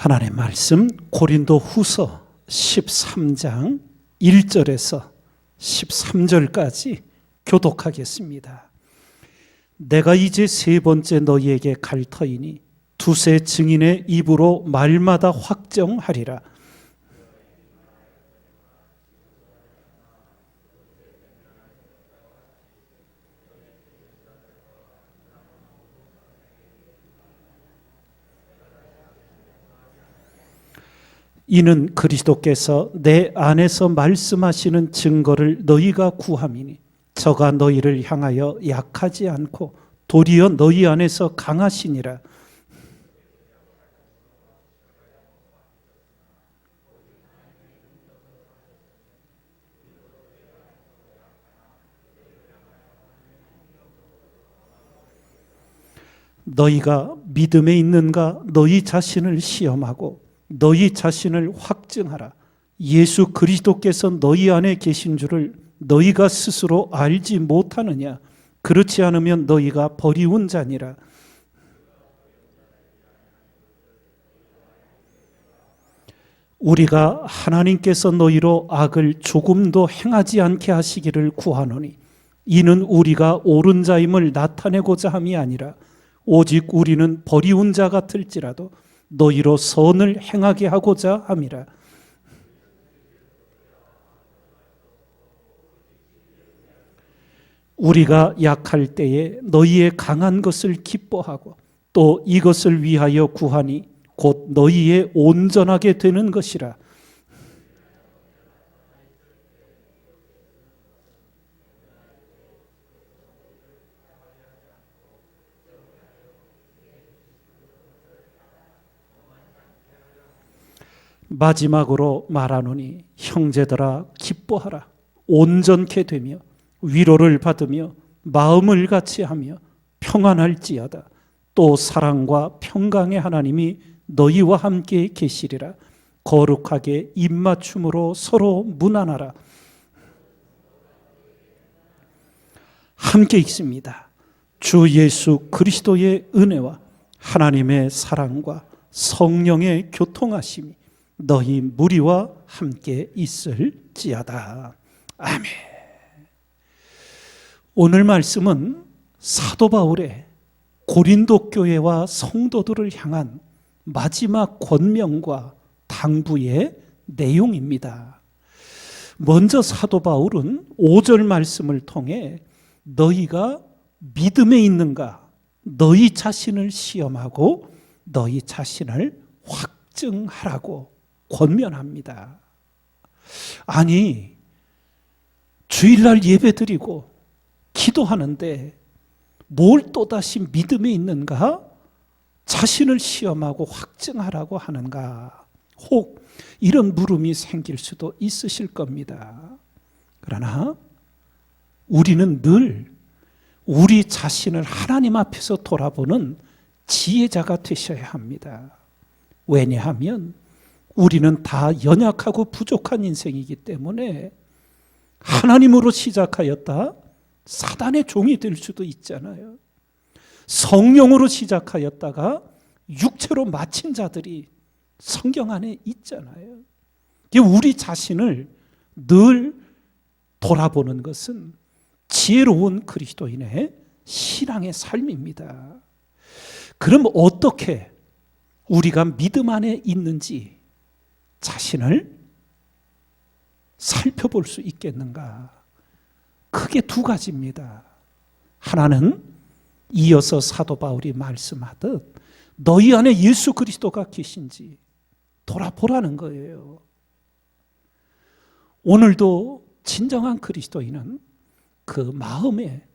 하나님의 말씀 고린도후서 13장 1절에서 13절까지 교독하겠습니다. 내가 이제 세 번째 너희에게 갈 터이니 두세 증인의 입으로 말마다 확정하리라. 이는 그리스도께서 내 안에서 말씀하시는 증거를 너희가 구함이니 저가 너희를 향하여 약하지 않고 도리어 너희 안에서 강하시니라. 너희가 믿음에 있는가 너희 자신을 시험하고 너희 자신을 확증하라. 예수 그리스도께서 너희 안에 계신 줄을 너희가 스스로 알지 못하느냐? 그렇지 않으면 너희가 버리운 자니라. 우리가 하나님께서 너희로 악을 조금도 행하지 않게 하시기를 구하노니 이는 우리가 옳은 자임을 나타내고자 함이 아니라 오직 우리는 버리운 자 같을지라도 너희로 선을 행하게 하고자 함이라. 우리가 약할 때에 너희의 강한 것을 기뻐하고 또 이것을 위하여 구하니 곧 너희의 온전하게 되는 것이라. 마지막으로 말하노니 형제들아 기뻐하라. 온전케 되며 위로를 받으며 마음을 같이 하며 평안할지어다. 또 사랑과 평강의 하나님이 너희와 함께 계시리라. 거룩하게 입맞춤으로 서로 문안하라. 함께 읽습니다. 주 예수 그리스도의 은혜와 하나님의 사랑과 성령의 교통하심이 너희 무리와 함께 있을지어다. 아멘. 오늘 말씀은 사도 바울의 고린도 교회와 성도들을 향한 마지막 권명과 당부의 내용입니다. 먼저 사도 바울은 5절 말씀을 통해 너희가 믿음에 있는가 너희 자신을 시험하고 너희 자신을 확증하라고 권면합니다. 아니, 주일날 예배드리고 기도하는데 뭘 또다시 믿음에 있는가? 자신을 시험하고 확증하라고 하는가? 혹 이런 물음이 생길 수도 있으실 겁니다. 그러나 우리는 늘 우리 자신을 하나님 앞에서 돌아보는 지혜자가 되셔야 합니다. 왜냐하면 우리는 다 연약하고 부족한 인생이기 때문에 하나님으로 시작하였다 사단의 종이 될 수도 있잖아요. 성령으로 시작하였다가 육체로 마친 자들이 성경 안에 있잖아요. 우리 자신을 늘 돌아보는 것은 지혜로운 그리스도인의 신앙의 삶입니다. 그럼 어떻게 우리가 믿음 안에 있는지 자신을 살펴볼 수 있겠는가? 크게 두 가지입니다. 하나는 이어서 사도 바울이 말씀하듯 너희 안에 예수 그리스도가 계신지 돌아보라는 거예요. 오늘도 진정한 그리스도인은 그 마음에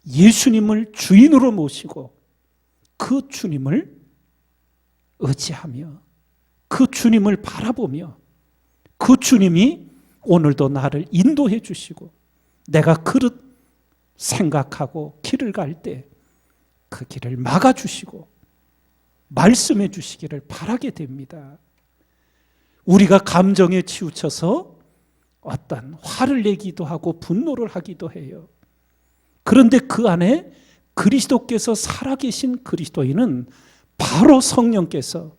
예수님을 주인으로 모시고 그 주님을 의지하며 그 주님을 바라보며 그 주님이 오늘도 나를 인도해 주시고 내가 그릇 생각하고 길을 갈 때 그 길을 막아주시고 말씀해 주시기를 바라게 됩니다. 우리가 감정에 치우쳐서 어떤 화를 내기도 하고 분노를 하기도 해요. 그런데 그 안에 그리스도께서 살아계신 그리스도인은 바로 성령께서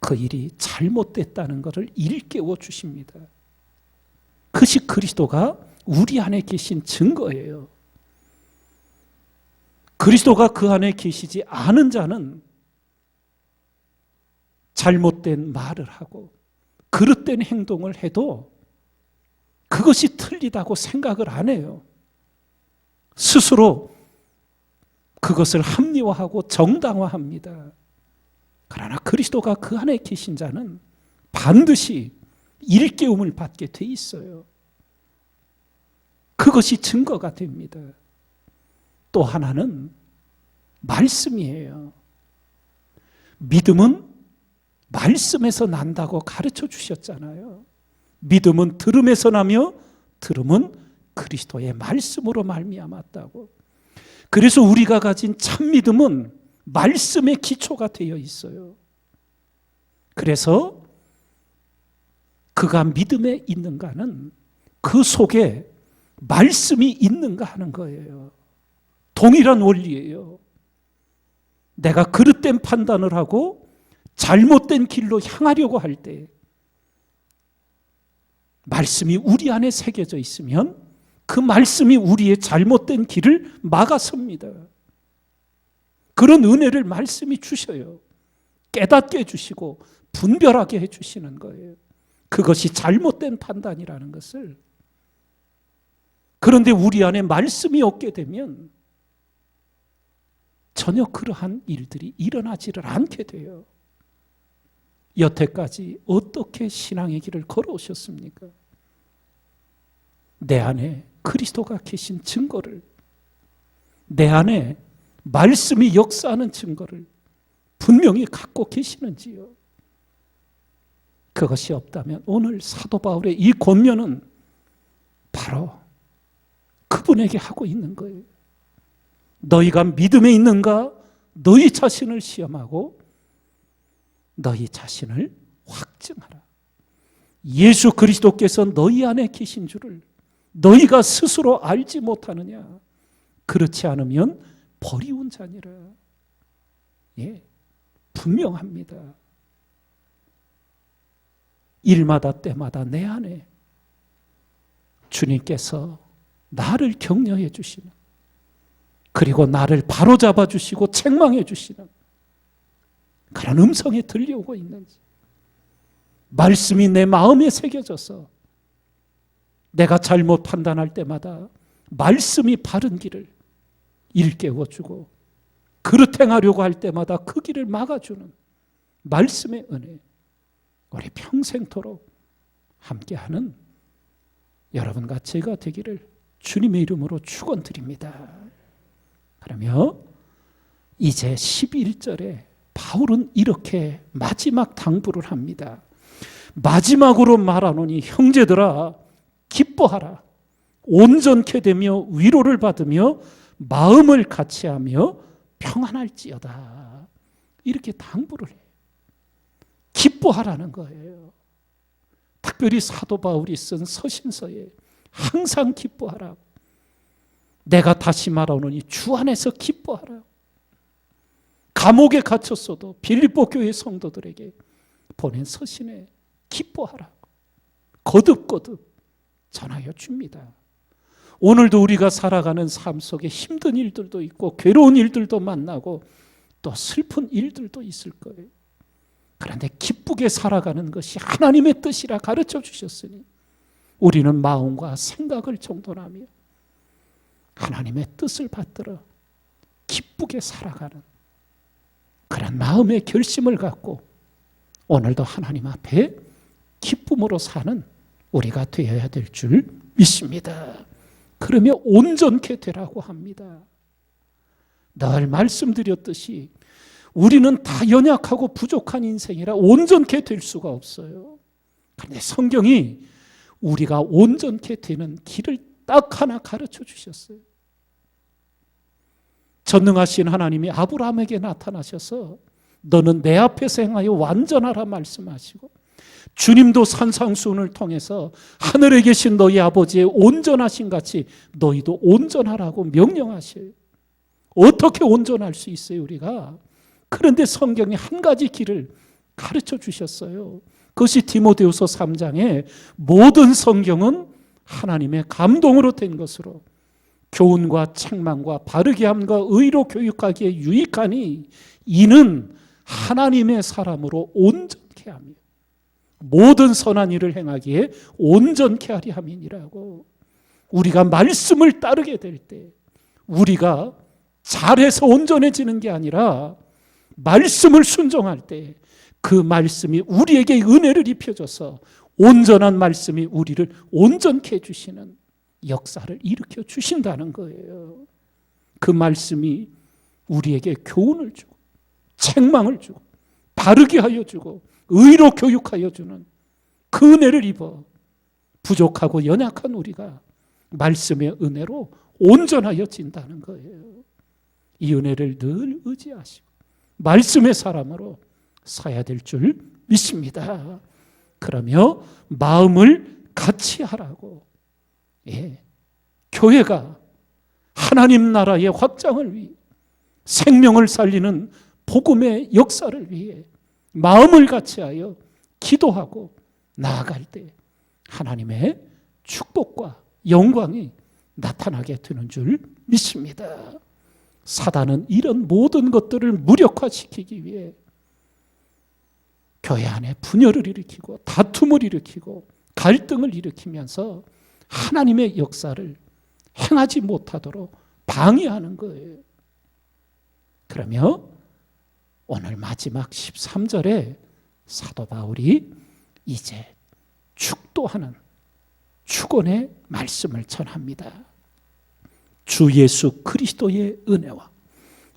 그 일이 잘못됐다는 것을 일깨워 주십니다. 그것이 그리스도가 우리 안에 계신 증거예요. 그리스도가 그 안에 계시지 않은 자는 잘못된 말을 하고 그릇된 행동을 해도 그것이 틀리다고 생각을 안 해요. 스스로 그것을 합리화하고 정당화합니다. 그러나 그리스도가 그 안에 계신 자는 반드시 일깨움을 받게 돼 있어요. 그것이 증거가 됩니다. 또 하나는 말씀이에요. 믿음은 말씀에서 난다고 가르쳐 주셨잖아요. 믿음은 들음에서 나며 들음은 그리스도의 말씀으로 말미암았다고. 그래서 우리가 가진 참 믿음은 말씀의 기초가 되어 있어요. 그래서 그가 믿음에 있는가는 그 속에 말씀이 있는가 하는 거예요. 동일한 원리예요. 내가 그릇된 판단을 하고 잘못된 길로 향하려고 할 때 말씀이 우리 안에 새겨져 있으면 그 말씀이 우리의 잘못된 길을 막아섭니다. 그런 은혜를 말씀이 주셔요. 깨닫게 해주시고 분별하게 해주시는 거예요. 그것이 잘못된 판단이라는 것을. 그런데 우리 안에 말씀이 없게 되면 전혀 그러한 일들이 일어나지를 않게 돼요. 여태까지 어떻게 신앙의 길을 걸어오셨습니까? 내 안에 그리스도가 계신 증거를, 내 안에 말씀이 역사하는 증거를 분명히 갖고 계시는지요? 그것이 없다면 오늘 사도 바울의 이 권면은 바로 그분에게 하고 있는 거예요. 너희가 믿음에 있는가? 너희 자신을 시험하고 너희 자신을 확증하라. 예수 그리스도께서 너희 안에 계신 줄을 너희가 스스로 알지 못하느냐? 그렇지 않으면 버리운 자니라. 예, 분명합니다. 일마다 때마다 내 안에 주님께서 나를 격려해 주시는, 그리고 나를 바로잡아 주시고 책망해 주시는 그런 음성이 들려오고 있는지, 말씀이 내 마음에 새겨져서 내가 잘못 판단할 때마다 말씀이 바른 길을 일깨워주고 그릇 행하려고 할 때마다 그 길을 막아주는 말씀의 은혜, 우리 평생토록 함께하는 여러분과 제가 되기를 주님의 이름으로 축원드립니다. 그러며 이제 11절에 바울은 이렇게 마지막 당부를 합니다. 마지막으로 말하노니 형제들아 기뻐하라. 온전케 되며 위로를 받으며 마음을 같이하며 평안할지어다. 이렇게 당부를 해요. 기뻐하라는 거예요. 특별히 사도 바울이 쓴 서신서에 항상 기뻐하라. 내가 다시 말하노니 주 안에서 기뻐하라. 감옥에 갇혔어도 빌립보 교회 성도들에게 보낸 서신에 기뻐하라. 거듭거듭 전하여 줍니다. 오늘도 우리가 살아가는 삶 속에 힘든 일들도 있고 괴로운 일들도 만나고 또 슬픈 일들도 있을 거예요. 그런데 기쁘게 살아가는 것이 하나님의 뜻이라 가르쳐 주셨으니 우리는 마음과 생각을 정돈하며 하나님의 뜻을 받들어 기쁘게 살아가는 그런 마음의 결심을 갖고 오늘도 하나님 앞에 기쁨으로 사는 우리가 되어야 될 줄 믿습니다. 그러며 온전케 되라고 합니다. 늘 말씀드렸듯이 우리는 다 연약하고 부족한 인생이라 온전케 될 수가 없어요. 그런데 성경이 우리가 온전케 되는 길을 딱 하나 가르쳐 주셨어요. 전능하신 하나님이 아브라함에게 나타나셔서 너는 내 앞에서 행하여 완전하라 말씀하시고, 주님도 산상수훈을 통해서 하늘에 계신 너희 아버지의 온전하신 같이 너희도 온전하라고 명령하셔요. 어떻게 온전할 수 있어요 우리가? 그런데 성경이 한 가지 길을 가르쳐 주셨어요. 그것이 디모데후서 3장에 모든 성경은 하나님의 감동으로 된 것으로 교훈과 책망과 바르게 함과 의로 교육하기에 유익하니 이는 하나님의 사람으로 온전케 하며 모든 선한 일을 행하기에 온전케 하리 함이니라고. 우리가 말씀을 따르게 될 때 우리가 잘해서 온전해지는 게 아니라 말씀을 순종할 때 그 말씀이 우리에게 은혜를 입혀줘서 온전한 말씀이 우리를 온전케 해주시는 역사를 일으켜 주신다는 거예요. 그 말씀이 우리에게 교훈을 주고 책망을 주고 바르게 하여 주고 의로 교육하여 주는 그 은혜를 입어 부족하고 연약한 우리가 말씀의 은혜로 온전하여 진다는 거예요. 이 은혜를 늘 의지하시고 말씀의 사람으로 서야 될 줄 믿습니다. 그러며 마음을 같이 하라고. 교회가 하나님 나라의 확장을 위해 생명을 살리는 복음의 역사를 위해 마음을 같이하여 기도하고 나아갈 때 하나님의 축복과 영광이 나타나게 되는 줄 믿습니다. 사단은 이런 모든 것들을 무력화시키기 위해 교회 안에 분열을 일으키고 다툼을 일으키고 갈등을 일으키면서 하나님의 역사를 행하지 못하도록 방해하는 거예요. 그러며 오늘 마지막 13절에 사도 바울이 이제 축도하는 축원의 말씀을 전합니다. 주 예수 그리스도의 은혜와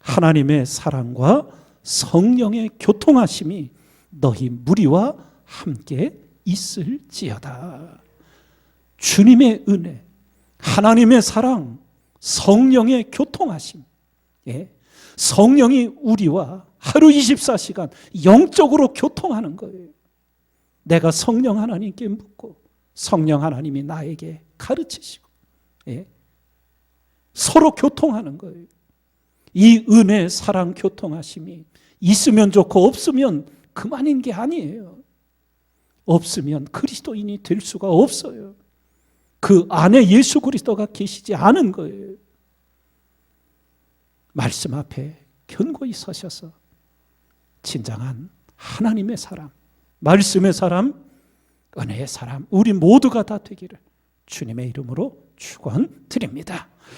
하나님의 사랑과 성령의 교통하심이 너희 무리와 함께 있을지어다. 주님의 은혜, 하나님의 사랑, 성령의 교통하심. 성령이 우리와 하루 24시간 영적으로 교통하는 거예요. 내가 성령 하나님께 묻고 성령 하나님이 나에게 가르치시고 서로 교통하는 거예요. 이 은혜, 사랑, 교통하심이 있으면 좋고 없으면 그만인 게 아니에요. 없으면 그리스도인이 될 수가 없어요. 그 안에 예수 그리스도가 계시지 않은 거예요. 말씀 앞에 견고히 서셔서 진정한 하나님의 사람, 말씀의 사람, 은혜의 사람 우리 모두가 다 되기를 주님의 이름으로 축원드립니다.